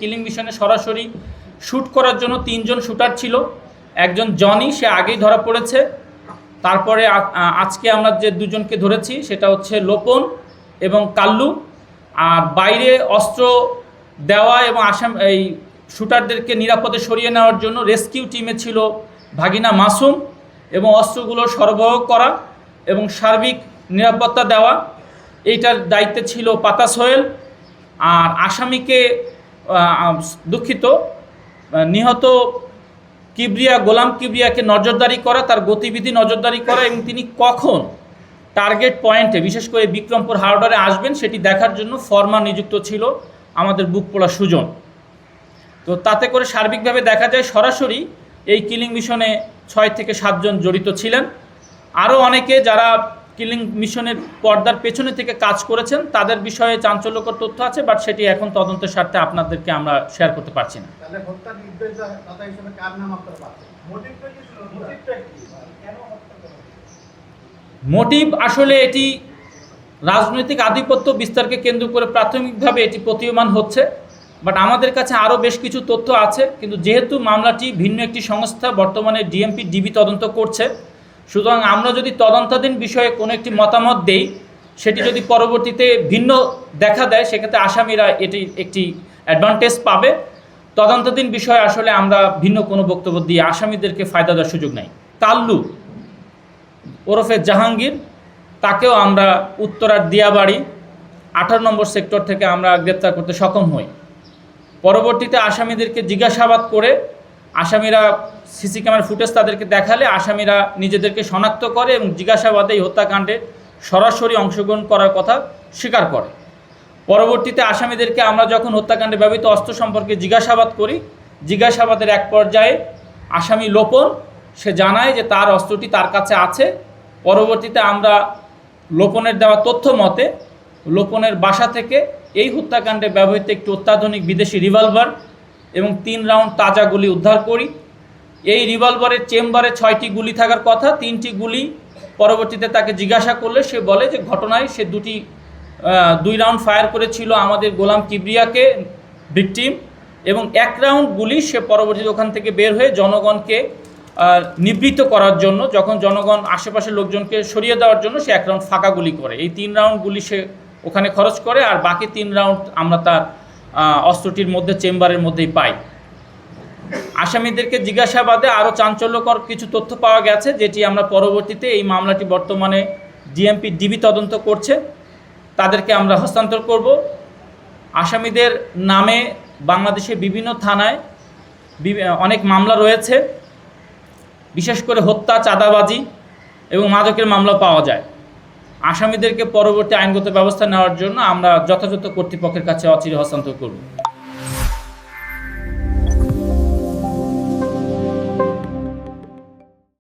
Killing মিশনে সরাসরি shoot করার জন্য 3 জন শ্যুটার ছিল। একজন জনি, সে আগেই ধরা পড়েছে। তারপরে আজকে আমরা যে 2 জনকে ধরেছি সেটা হচ্ছে লোপন এবং কাল্লু। আর বাইরে অস্ত্র দেওয়া এবং এই শ্যুটারদেরকে নিরাপদে সরিয়ে নেওয়ার জন্য রেস্কিউ টিমে ছিল ভাগিনা মাসুম, এবং অস্ত্রগুলো সরবরাহ করা এবং সার্বিক নিরাপত্তা দেওয়া এইটার দায়িত্বে ছিল পাতা সোহেল। আর আসামিকে দুঃখিত নিহত গোলাম কিবরিয়াকে নজরদারি করা, তার গতিবিধি নজরদারি করা এবং তিনি কখন টার্গেট পয়েন্টে বিশেষ করে বিক্রমপুর হাওড়ারে আসবেন সেটি দেখার জন্য ফরমান নিযুক্ত ছিল আমাদের বুক পোড়া সুজন। তো তাতে করে সার্বিকভাবে দেখা যায় সরাসরি এই কিলিং মিশনে 6 থেকে 7 জন জড়িত ছিলেন। আরও অনেকে যারা কিলিং মিশনের পর্দার পেছনে থেকে কাজ করেছেন তাদের বিষয়ে চাঞ্চল্যকর তথ্য আছে, বাট সেটি এখন তদন্তের স্বার্থে আপনাদেরকে আমরা শেয়ার করতে পারছি না। মোটিভ আসলে এটি রাজনৈতিক আধিপত্য বিস্তারকে কেন্দ্র করে প্রাথমিকভাবে এটি প্রতীয়মান হচ্ছে, বাট আমাদের কাছে আরও বেশ কিছু তথ্য আছে। কিন্তু যেহেতু মামলাটি ভিন্ন একটি সংস্থা বর্তমানে ডিবি তদন্ত করছে, সুতরাং আমরা যদি তদন্তাধীন বিষয়ে কোনো একটি মতামত দেই, সেটি যদি পরবর্তীতে ভিন্ন দেখা দেয়, সেক্ষেত্রে আসামিরা এটি একটি অ্যাডভান্টেজ পাবে। তদন্তাধীন বিষয়ে আসলে আমরা ভিন্ন কোনো বক্তব্য দিয়ে আসামিদেরকে ফায়দা দেওয়ার সুযোগ নাই। কাল্লু ওরফে জাহাঙ্গীর, তাকেও আমরা উত্তরার দিয়াবাড়ি 18 নম্বর সেক্টর থেকে আমরা গ্রেপ্তার করতে সক্ষম হই। পরবর্তীতে আসামিদেরকে জিজ্ঞাসাবাদ করে আসামিরা সিসি ক্যামেরার ফুটেজ তাদেরকে দেখালে আসামিরা নিজেদেরকে শনাক্ত করে এবং জিজ্ঞাসাবাদে এই হত্যাকাণ্ডে সরাসরি অংশগ্রহণ করার কথা স্বীকার করে। পরবর্তীতে আসামিদেরকে আমরা যখন হত্যাকাণ্ডে ব্যবহৃত অস্ত্র সম্পর্কে জিজ্ঞাসাবাদ করি, জিজ্ঞাসাবাদের এক পর্যায়ে আসামি লোপন সে জানায় যে তার অস্ত্রটি তার কাছে আছে। পরবর্তীতে আমরা লোপনের দেওয়া তথ্য মতে লোপনের বাসা থেকে এই হত্যাকাণ্ডে ব্যবহৃত একটি অত্যাধুনিক বিদেশি রিভলভার এবং 3 রাউন্ড তাজা গুলি উদ্ধার করি। এই রিভলভারের চেম্বারে 6টি গুলি থাকার কথা, 3টি গুলি পরবর্তীতে তাকে জিজ্ঞাসা করলে সে বলে যে ঘটনায় সে 2 রাউন্ড ফায়ার করেছিল আমাদের গোলাম কিবরিয়াকে ভিকটিম, এবং 1 রাউন্ড গুলি সে পরবর্তীতে ওখান থেকে বের হয়ে জনগণকে নিবৃত্ত করার জন্য, যখন জনগণ আশেপাশের লোকজনকে সরিয়ে দেওয়ার জন্য সে 1 রাউন্ড ফাঁকা গুলি করে। এই 3 রাউন্ড গুলি সে ওখানে খরচ করে, আর বাকি 3 রাউন্ড আমরা তার অস্ত্রটির মধ্যে চেম্বারের মধ্যেই পাই। আসামিদেরকে জিজ্ঞাসাবাদে আরও চাঞ্চল্যকর কিছু তথ্য পাওয়া গেছে, যেটি আমরা পরবর্তীতে এই মামলাটি বর্তমানে ডিবি তদন্ত করছে, তাদেরকে আমরা হস্তান্তর করব। আসামিদের নামে বাংলাদেশের বিভিন্ন থানায় অনেক মামলা রয়েছে, বিশেষ করে হত্যা, চাঁদাবাজি এবং মাদকের মামলা পাওয়া যায়। আসামিদেরকে পরবর্তী আইনগত ব্যবস্থা নেওয়ার জন্য আমরা যথাযথ কর্তৃপক্ষের কাছে অচিরে হস্তান্তর করব।